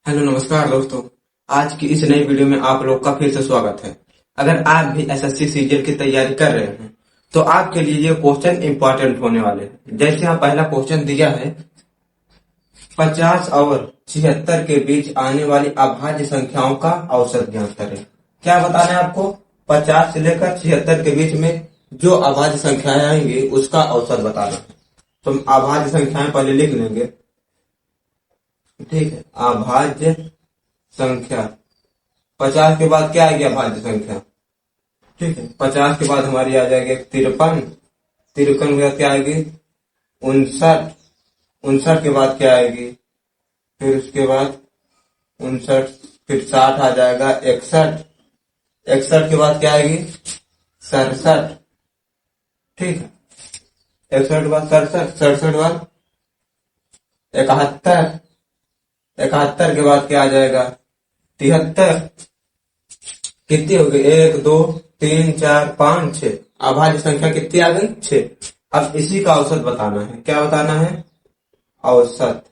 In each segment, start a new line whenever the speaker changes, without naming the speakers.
Hello नमस्कार दोस्तों। आज की इस नई वीडियो में आप लोग का फिर से स्वागत है। अगर आप भी एसएससी सीजीएल की तैयारी कर रहे हैं तो आपके लिए ये क्वेश्चन इंपॉर्टेंट होने वाले हैं। जैसे यहाँ पहला क्वेश्चन दिया है, 50 और 76 के बीच आने वाली अभाज्य संख्याओं का औसत ज्ञात करें। क्या बताना है आपको? 50 से लेकर 76 के बीच में जो अभाज्य संख्याएं आएंगी उसका औसत बताना है। तो हम अभाज्य संख्याएं पहले लिख लेंगे। ठीक है, अभाज्य संख्या 50 के बाद क्या आएगी? अभाज्य संख्या। ठीक है, 50 के बाद हमारी आ जाएगी 53। 53 के बाद क्या आएगी? 59। 59 के बाद क्या आएगी? फिर उसके बाद 59, फिर 60 आ जाएगा 61। 61 के बाद क्या आएगी? 67। ठीक है, 61 के बाद 67। 67 के बाद 71। 71 के बाद क्या आ जाएगा? 73। कितनी हो गई? 1 2 3 4 5 6। अभाज्य संख्या कितनी आ गई? 6। अब इसी का औसत बताना है। क्या बताना है? औसत।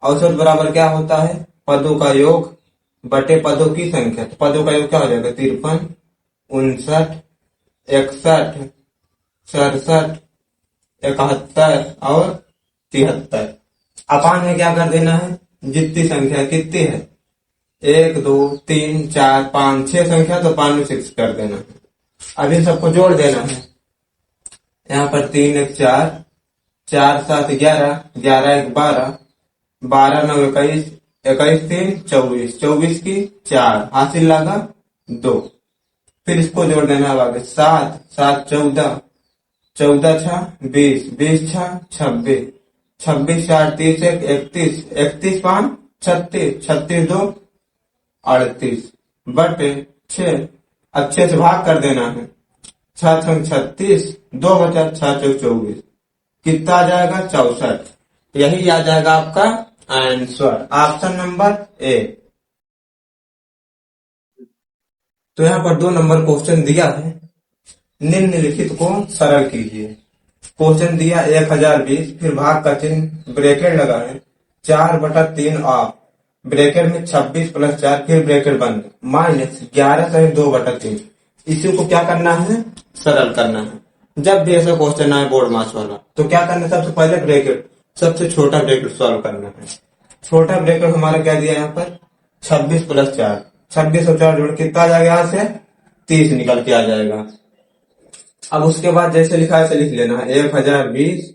औसत बराबर क्या होता है? पदों का योग बटे पदों की संख्या। तो पदों का योग क्या हो जाएगा? 53, 59, 61, 67, 71 और 73। अपान में क्या कर देना है? जितनी संख्या कितनी है? 1 2 3 4 5 6 संख्या, तो 5 में 6 कर देना है। अब इन सबको जोड़ देना है। यहाँ पर 3 1 4, 4 7 11, 11 1 12, 12 9 21, 21 3 24, 24 की 4, हासिल लगा 2। फिर इसको जोड़ देना है आगे। 7 7 14, 14 6 20, 20 6 26, 26 4 30 1 31, 31 5 36, 36 2 38 बटे 6। अब 6 से भाग कर देना है। 6 6 36, 2 बचा 6 4 24, कितना आ जाएगा? 64। यही आ जाएगा आपका आंसर, ऑप्शन नंबर ए। तो यहाँ पर 2 नंबर क्वेश्चन दिया है। निम्नलिखित को सरल कीजिए। क्वेश्चन दिया 1020, फिर भाग का चिन्ह, ब्रैकेट लगा है 4/3 ऑफ, ब्रैकेट में 26 + 4, फिर ब्रैकेट बंद, माइनस 11 सही 2/3। इसी को क्या करना है? सरल करना है। जब भी ऐसा क्वेश्चन आए बोर्ड मार्क्स वाला तो क्या करना है? सबसे पहले ब्रैकेट, सबसे छोटा ब्रैकेट सॉल्व करना है। छोटा ब्रैकेट हमारा क्या दिया है यहाँ पर? 26 + 4, 26 और 4 जोड़ कितना आ जाएगा? यहाँ से 30 निकल के आ जाएगा। अब उसके बाद जैसे लिखा है ऐसे लिख लेना है। 1020,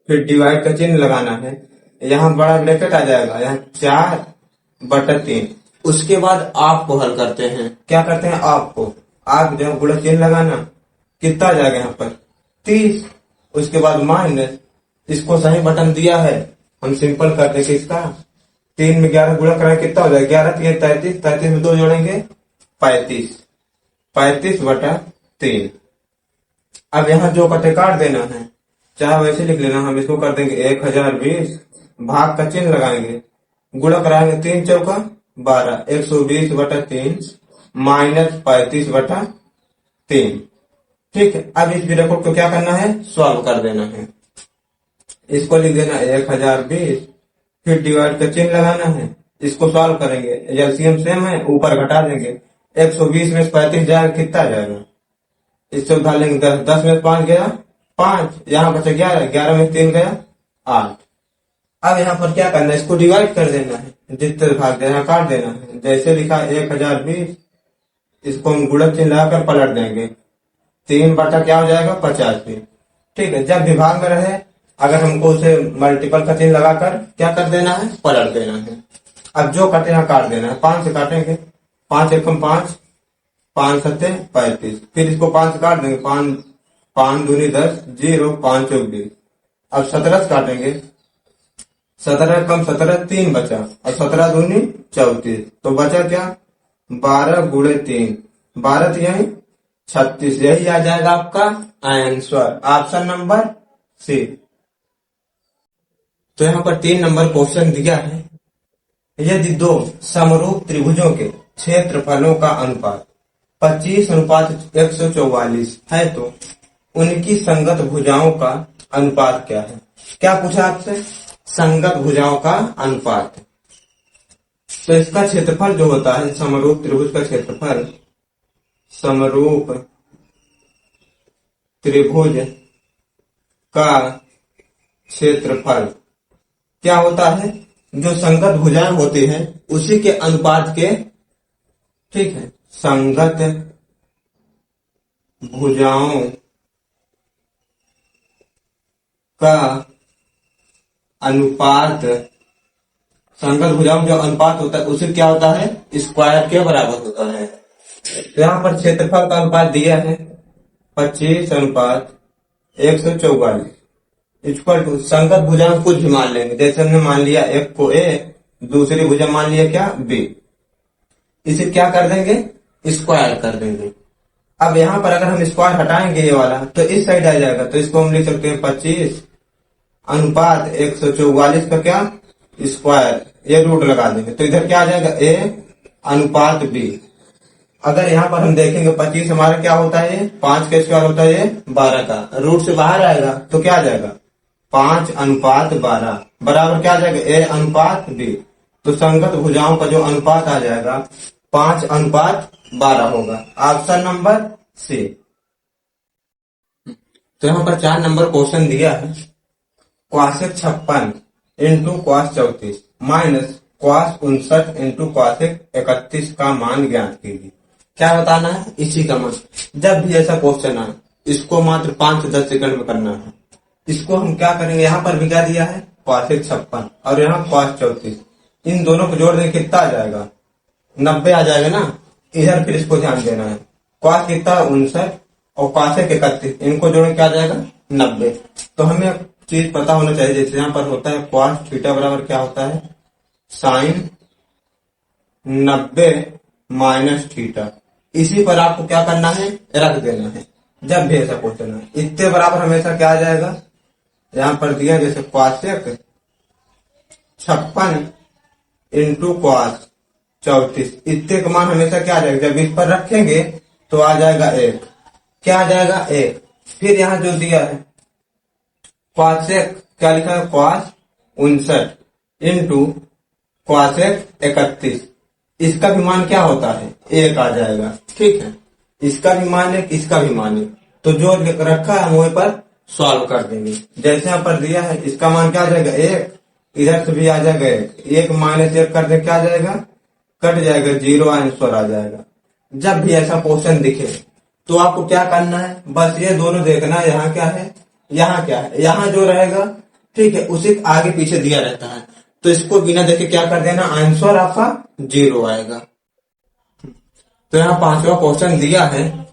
फिर डिवाइड का चिन्ह लगाना है। यहाँ बड़ा ब्रैकेट आ जाएगा, यहाँ 4/3। उसके बाद आप को हल करते हैं। क्या करते हैं? आप को, आप जो गुणा चिन्ह लगाना, कितना आ जाएगा यहाँ पर? 30। उसके बाद माइनस, इसको सही बटन दिया है, हम सिंपल कर देंगे इसका। 3 में 11 गुणा कराएं, कितना हो जाएगा? 11 3 33, 33 में 2 जोड़ेंगे 35, 35/3। अब यहाँ जो कटे काट देना है, चाहे वैसे लिख लेना। हम इसको कर देंगे 1020, भाग का चिन्ह लगाएंगे, गुणा कराएंगे 3 चौका 12, 120/3 माइनस 35/3। ठीक है, अब इस ब्रैकेट को क्या करना है? सॉल्व कर देना है। इसको लिख देना 1020, फिर डिवाइड का चिन्ह लगाना है, इसको सॉल्व करेंगे। एलसीएम सेम है, ऊपर घटा देंगे। 120 में 35 जाएगा, कितना जाएगा? इससे उधार लेंगे 10, 10 में 5 गया 5, यहाँ बचा 11, 11 में 3 गया 8। अब यहाँ पर क्या करना है? इसको डिवाइड कर देना है, जितने भाग देना काट देना है। जैसे लिखा 1020, इसको हम गुणक चिन्ह लगाकर पलट देंगे। 3 बटा क्या हो जाएगा? 85। ठीक है, जब विभाग में रहे अगर हमको उसे मल्टीपल का चिन्ह लगाकर क्या कर देना है? पलट देना है। अब जो कटे यहाँ काट देना है। 5 से काटेंगे, 5 एकम 5, 5 7 35, फिर इसको 5 से काट देंगे। 5 5 दूनी 10, 0 5 चौक 20। अब 17 से काटेंगे, 17 कम 17 3 बचा, और 17 दूनी 34, तो बचा क्या? 12 गुणे 3, 12 यही 36। यही आ जाएगा आपका आंसर, ऑप्शन नंबर सी। तो यहाँ पर 3 नंबर क्वेश्चन दिया है। यदि 2 समरूप त्रिभुजों के क्षेत्रफलों का अनुपात 25:144 है तो उनकी संगत भुजाओं का अनुपात क्या है? क्या पूछा आपसे? संगत भुजाओं का अनुपात। तो इसका क्षेत्रफल जो होता है समरूप त्रिभुज का क्षेत्रफल, समरूप त्रिभुज का क्षेत्रफल क्या होता है, जो संगत भुजाएं होती हैं उसी के अनुपात के, ठीक है, संगत भुजाओं का अनुपात, संगत भुजाओं जो अनुपात होता है उसे क्या होता है, स्क्वायर के बराबर होता है। तो यहाँ पर क्षेत्रफल का अनुपात दिया है 25:144 इक्वल टू संगत भुजाओं कुछ भी मान लेंगे, जैसे हमने मान लिया एक को ए, दूसरी भुजा मान लिया क्या बी, इसे क्या कर देंगे, स्क्वायर कर देंगे। अब यहाँ पर अगर हम स्क्वायर हटाएंगे ये वाला तो इस साइड आ जाएगा, तो इसको हम लिख सकते हैं 25:144 का क्या स्क्वायर, ये रूट लगा देंगे तो इधर क्या आ जाएगा ए अनुपात बी। अगर यहाँ पर हम देखेंगे 25 हमारा क्या होता है, 5 का स्क्वायर होता है ये 12 का, रूट से बाहर आएगा तो क्या आ जाएगा 5:12 बराबर क्या आ जाएगा ए अनुपात बी। तो संगत भुजाओं का जो अनुपात आ जाएगा 5:12 होगा, ऑप्शन नंबर सी। तो यहाँ पर 4 नंबर क्वेश्चन दिया है, cosec 56 into cos 34 minus cos 59 into cosec 31 का मान ज्ञात कीजिए। क्या बताना है, इसी का मान। जब भी ऐसा क्वेश्चन आए इसको मात्र 5 से 10 सेकंड में करना है। इसको हम क्या करेंगे, यहाँ पर भी क्या दिया है क्वासेक 56 और यहाँ क्वास 34, इन दोनों को जोड़ देंगे कितना आ जाएगा 90 आ जाएगा ना। इधर फिर इसको ध्यान देना है, क्वास कितना 59 और क्वासेक 31, इनको जोड़े क्या आ जाएगा 90। तो हमें चीज पता होना चाहिए, जैसे यहाँ पर होता है क्वास थीटा बराबर क्या होता है साइन 90 माइनस थीटा, इसी पर आपको क्या करना है रख देना है। जब भी ऐसा क्वेश्चन है इतने बराबर हमेशा क्या आ जाएगा, यहाँ पर दिया जैसे क्वासेक 56 इंटू क्वास 34, इतने का मान हमेशा क्या आ जाएगा, जब इस पर रखेंगे तो आ जाएगा 1, क्या आ जाएगा 1। फिर यहाँ जो दिया है क्वासेक क्या लिखा है क्वास 59 इंटू क्वासेक 31, इसका भी मान क्या होता है 1 आ जाएगा, ठीक है। इसका भी मान है, इसका भी मान है, तो जो रखा है हम वहीं पर सॉल्व कर देंगे। जैसे यहाँ पर दिया है इसका मान क्या आ जाएगा 1, इधर से भी आ जाएगा 1 माइनस 1 कर दे क्या आ जाएगा, कट जाएगा 0, आंसर आ जाएगा। जब भी ऐसा क्वेश्चन दिखे तो आपको क्या करना है, बस ये दोनों देखना है, यहाँ क्या है यहाँ क्या है, यहाँ जो रहेगा ठीक है उसी आगे पीछे दिया रहता है, तो इसको बिना देखे क्या कर देना, आंसर आपका 0 आएगा। तो यहाँ 5वां क्वेश्चन दिया है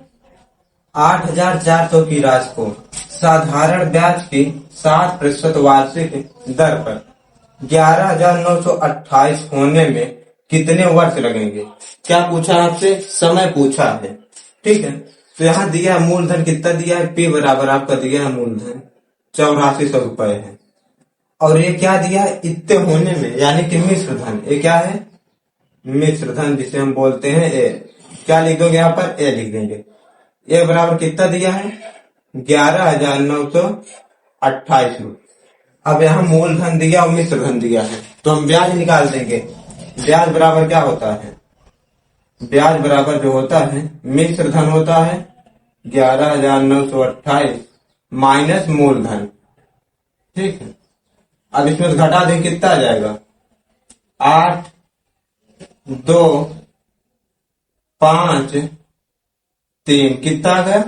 8,400 की राशि को साधारण ब्याज की 7% वार्षिक दर पर 11,928 होने में कितने वर्ष लगेंगे। क्या पूछा आपसे, समय पूछा है, ठीक है। तो यहाँ दिया है मूलधन कितना दिया है, P बराबर आपका दिया है मूलधन 8400 रुपए है, और ये क्या दिया है इतने होने में, यानी कि मिश्र धन, ये क्या है मिश्र धन जिसे हम बोलते हैं ए। क्या लिख दोगे यहाँ पर ए लिख देंगे। ए बराबर कितना दिया है 11,928 रुपए। अब यहाँ मूलधन दिया और मिश्र धन दिया है, तो हम ब्याज निकाल देंगे। ब्याज बराबर क्या होता है, ब्याज बराबर जो होता है मिश्र धन होता है 11,928 माइनस मूलधन, ठीक है। अब इसमें से घटा दें कितना आ जाएगा 8, 2, 5, 3, कितना आ गया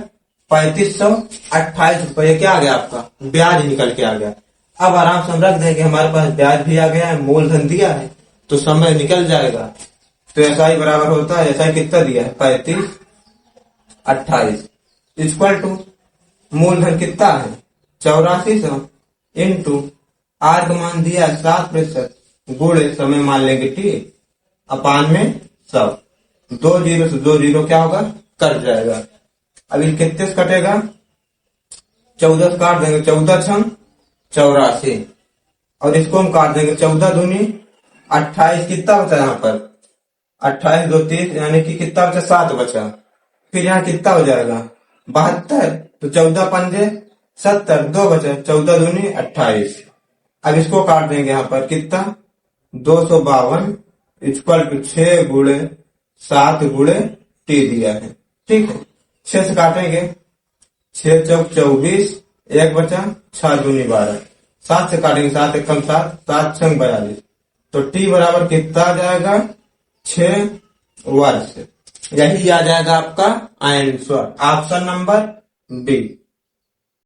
3528 रुपये क्या आ गया आपका ब्याज निकल के आ गया। अब आराम से हम रख देंगे, हमारे पास ब्याज भी आ गया है, मूलधन दिया है, तो समय निकल जाएगा। तो ऐसा ही बराबर होता है, ऐसा ही कितना दिया है 3528 इक्वल टू मूलधन कितना है 8400 इंटू आर का मान दिया है 7% गुणे समय मान लेंगे टी अपान में 100, 2 0 से 2 0 क्या होगा कट जाएगा। अभी कितने से कटेगा 14 काट देंगे, 14 छम 84 और इसको हम काट देंगे 14 दूनी 28, कितना बचा यहाँ पर 28 2 30 यानी कि कितना बचा 7 बचा। फिर यहाँ कितना हो जाएगा 72, तो 14 पंजे 70, 2 बचा 14 दूनी 28। अब इसको काट देंगे यहाँ पर कितना 252 इक्वल टू 6 गुणे 7 गुणे टी दिया है। ठीक है, 6 से काटेंगे, 6 चौक 24, 1 बचा, 6 दूनी 12, 7 से काटेंगे, 7 एकम 7, 7 छंग 42, तो टी बराबर कितना आ जाएगा, 6 वर्ष। यही आ जाएगा आपका आंसर, ऑप्शन नंबर बी।